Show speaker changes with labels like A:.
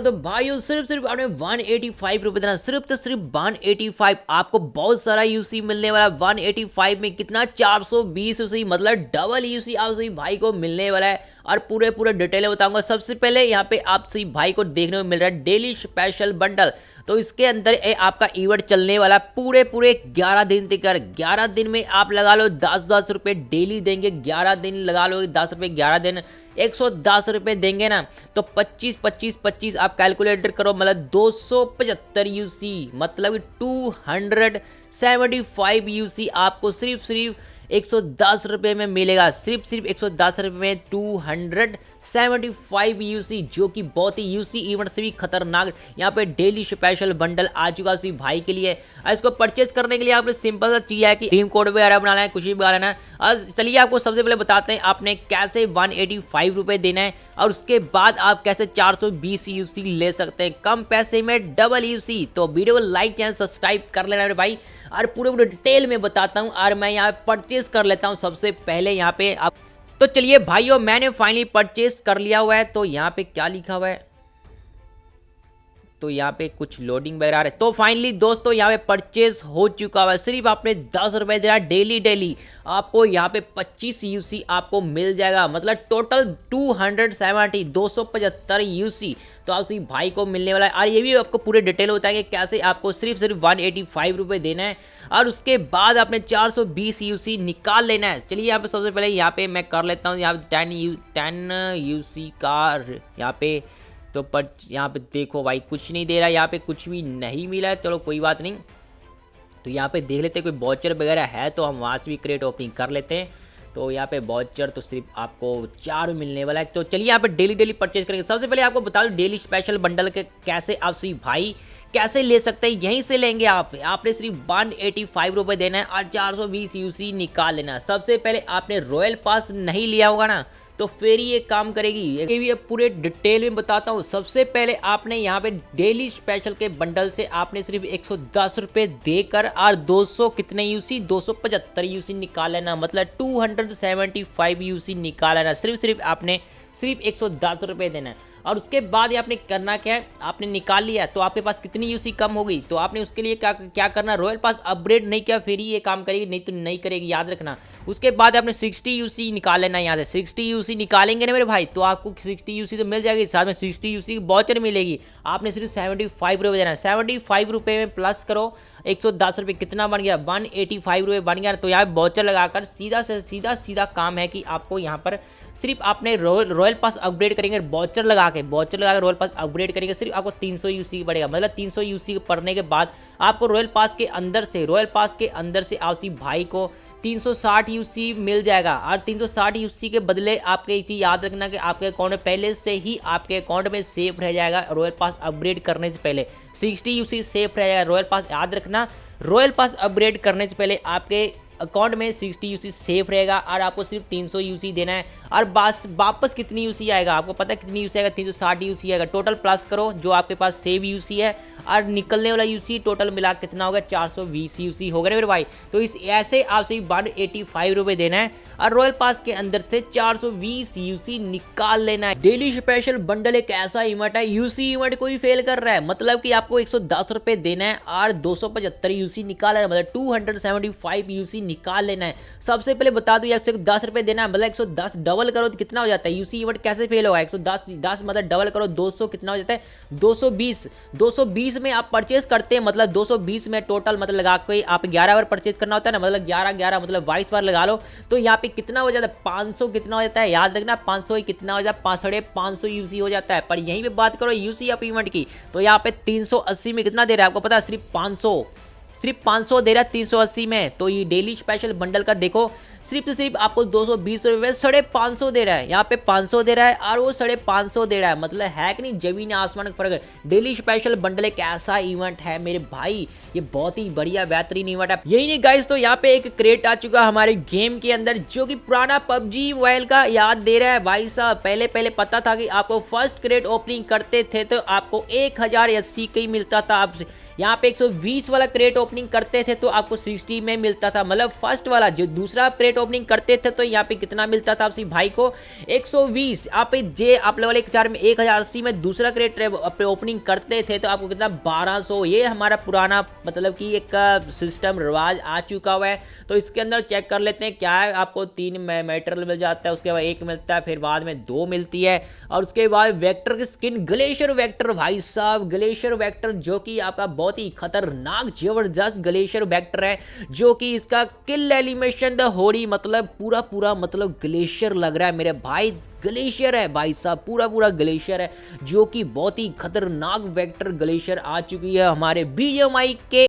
A: तो भाइयों सिर्फ आपने 185 रुपए देना, सिर्फ तो सिर्फ 185। आपको बहुत सारा यूसी मिलने वाला है 185 में। कितना 420 यूसी, मतलब डबल यूसी आप सभी भाई को मिलने वाला है। और पूरे डिटेल में बताऊंगा। सबसे पहले यहाँ पे आप सभी भाई को देखने को मिल रहा है डेली स्पेशल बंडल। तो इसके अंदर आपका इवेंट चलने वाला पूरे 11 दिन तक। 11 दिन में आप लगा लो 10 रुपए डेली देंगे। 11 दिन लगा लो 10 रुपए, 11 दिन 110 रुपए देंगे ना। तो 25 आप कैलकुलेटर करो, मतलब 275 यूसी, मतलब 275 यूसी आपको सिर्फ 110 रुपए में मिलेगा। सिर्फ 110 रुपए में 275 यूसी, जो कि बहुत ही यूसी इवेंट से भी खतरनाक यहाँ पे डेली स्पेशल बंडल आ चुका है भाई के लिए। इसको परचेज करने के लिए आपने सिंपल सा चीज है कि टीम कोड वगैरह बनाना है, कुछ भी बनाना है। और चलिए आपको सबसे पहले बताते हैं आपने कैसे 185 रुपए देना है, और उसके बाद आप कैसे 420 यूसी ले सकते हैं कम पैसे में डबल यूसी। तो वीडियो को लाइक, चैनल सब्सक्राइब कर लेना मेरे भाई, और पूरे डिटेल में बताता हूँ। और मैं यहाँ परचेज कर लेता हूँ सबसे पहले यहाँ पे आप। तो चलिए भाइयों, मैंने फाइनली परचेज कर लिया हुआ है। तो यहाँ पे क्या लिखा हुआ है, तो यहाँ पे कुछ लोडिंग वगैरह है। तो फाइनली दोस्तों यहाँ पे परचेज हो चुका है। सिर्फ आपने 10 रुपए देना डेली आपको यहाँ पे 25 यूसी आपको मिल जाएगा, मतलब टोटल 275 यूसी तो आप सभी भाई को मिलने वाला है। और ये भी आपको पूरे डिटेल होता है कि कैसे आपको सिर्फ 185 रुपए देना है, और उसके बाद आपने 420 यूसी निकाल लेना है। चलिए यहाँ पे सबसे पहले यहाँ पे मैं कर लेता हूँ यहाँ पे 10 यूसी का यहाँ पे। तो पर यहाँ पे देखो भाई कुछ नहीं दे रहा, यहाँ पे कुछ भी नहीं मिला है। चलो कोई बात नहीं, तो यहाँ पे देख लेते हैं कोई वॉचर वगैरह है तो हम वहाँ से भी क्रेट ओपनिंग कर लेते हैं। तो यहाँ पे वॉचर तो सिर्फ आपको 4 मिलने वाला है। तो चलिए यहाँ पे डेली परचेज करेंगे। सबसे पहले आपको बता दूं डेली स्पेशल बंडल के कैसे आप सभी भाई कैसे ले सकते हैं, यहीं से लेंगे आपने सिर्फ 185 रुपए देना है और 420 यूसी निकाल लेना है। सबसे पहले आपने रॉयल पास नहीं लिया होगा ना, तो फिर ये काम करेगी। ये भी पूरे डिटेल में बताता हूँ। सबसे पहले आपने यहाँ पे डेली स्पेशल के बंडल से आपने सिर्फ 110 रुपए देकर और 200 कितने यूसी 275 यूसी निकाल लेना, मतलब 275 यूसी निकाल लेना। सिर्फ आपने 110 रुपए देना है। और उसके बाद ये आपने करना क्या है, आपने निकाल लिया तो आपके पास कितनी यूसी कम हो गई, तो आपने उसके लिए क्या करना, रॉयल पास अपग्रेड नहीं किया फिर ही ये काम करेगी, नहीं तो नहीं करेगी, याद रखना। उसके बाद आपने 60 यूसी निकाल लेना है। यहाँ से 60 यूसी निकालेंगे ना मेरे भाई, तो आपको 60 यूसी तो मिल जाएगी, साथ में 60 यूसी की वॉचर मिलेगी। आपने सिर्फ 75 रुपये देना है। 75 रुपये में प्लस करो 110 रुपये, कितना बन गया 185 रुपये बन गया। तो यहाँ वॉचर लगाकर सीधा काम है कि आपको यहाँ पर सिर्फ आपने रॉयल पास अपग्रेड करेंगे, वॉचर लगा के रॉयल पास अपग्रेड करेंगे, सिर्फ आपको 300 यूसी पड़ेगा। मतलब 300 यूसी पड़ने के बाद आपको रॉयल पास के अंदर से आपसी भाई को 360 यूसी मिल जाएगा। और 360 यूसी के बदले आपके एक चीज याद रखना कि आपके अकाउंट में पहले से ही आपके अकाउंट में सेफ रह जाएगा। रॉयल पास अपग्रेड करने से पहले 60 यूसी सेफ रह जाएगा। रॉयल पास याद रखना, रॉयल पास अपग्रेड करने से पहले आपके अकाउंट में 60 यूसी सेफ रहेगा और आपको सिर्फ 300 यूसी देना है। और वापस कितनी यूसी आएगा, आपको पता है कितनी यूसी आएगा, 360 यूसी आएगा। टोटल प्लस करो जो आपके पास सेव यूसी है और निकलने वाला यूसी टोटल मिला कितना होगा, 420 यूसी हो गया मेरे भाई। तो इस ऐसे आपसे 185 रुपये देना है और रॉयल पास के अंदर से 420 यूसी निकाल लेना है। डेली स्पेशल बंडल एक ऐसा इवेंट है, यूसी इवेंट कोई फेल कर रहा है, मतलब कि आपको 110 रुपये देना है और 275 यूसी निकाल लेना है, मतलब 275 यूसी निकाल लेना है। सबसे पहले बता दूं 110 रुपये देना है, मतलब 110 डबल करो तो कितना हो जाता है, यूसी इवेंट कैसे फेल होगा, 110 मतलब डबल करो 200 कितना हो जाता है 220 में आप परचेस करते हैं, मतलब 220 में टोटल मतलब लगा के आप 11 बार परचेस करना होता है ना, मतलब 11 मतलब 22 बार लगा लो तो यहाँ पे कितना हो जाता है 500 कितना हो जाता है, याद रखना 500 कितना हो जाता है 550 यूसी हो जाता है। पर यहीं पे बात करो यूसी अप इवेंट की, तो यहाँ पे 380 में कितना दे रहा है आपको पता है, सिर्फ 500 दे रहा है 380 में। तो ये डेली स्पेशल बंडल का देखो सिर्फ आपको 220 रुपये 550 दे रहा है, यहाँ पे 500 दे रहा है और वो 550 दे रहा है, मतलब है कि नहीं जमीन आसमान का फर्क है। डेली स्पेशल बंडल एक ऐसा इवेंट है मेरे भाई, ये बहुत ही बढ़िया बेहतरीन इवेंट है। यही नहीं गाइस, तो यहाँ पे एक क्रेट आ चुका हमारे गेम के अंदर जो कि पुराना पबजी मोबाइल का याद दे रहा है भाई साहब। पहले पता था कि आपको फर्स्ट क्रेट ओपनिंग करते थे तो आपको 1080 का ही मिलता था। आप यहाँ पे 120 वाला क्रेट ओपनिंग करते थे तो आपको 60 में मिलता था, मतलब फर्स्ट वाला जो दूसरा क्रेट क्रेट ओपनिंग करते थे तो यहाँ पे कितना मिलता था आपसे भाई को 120। आप जे आप लेवल 1 में 1080 में दूसरा क्रेट ओपनिंग करते थे तो आपको कितना 1200। ये हमारा पुराना मतलब कि एक सिस्टम रिवाज आ चुका हुआ है। तो इसके अंदर चेक कर लेते हैं क्या है। आपको 3 मेटेरियल मिल जाता है, उसके बाद 1 मिलता है, फिर बाद में 2 मिलती है, और उसके बाद वेक्टर की स्किन ग्लेशियर वेक्टर भाई साहब, ग्लेशियर वेक्टर जो कि आपका बहुत ही खतरनाक जबरदस्त ग्लेशियर वेक्टर है, जो कि इसका किल एलिमेशन द होरी मतलब पूरा मतलब ग्लेशियर लग रहा है मेरे भाई। ग्लेशियर है भाई साहब, पूरा ग्लेशियर है, जो कि बहुत ही खतरनाक वेक्टर ग्लेशियर आ चुकी है हमारे BGMI के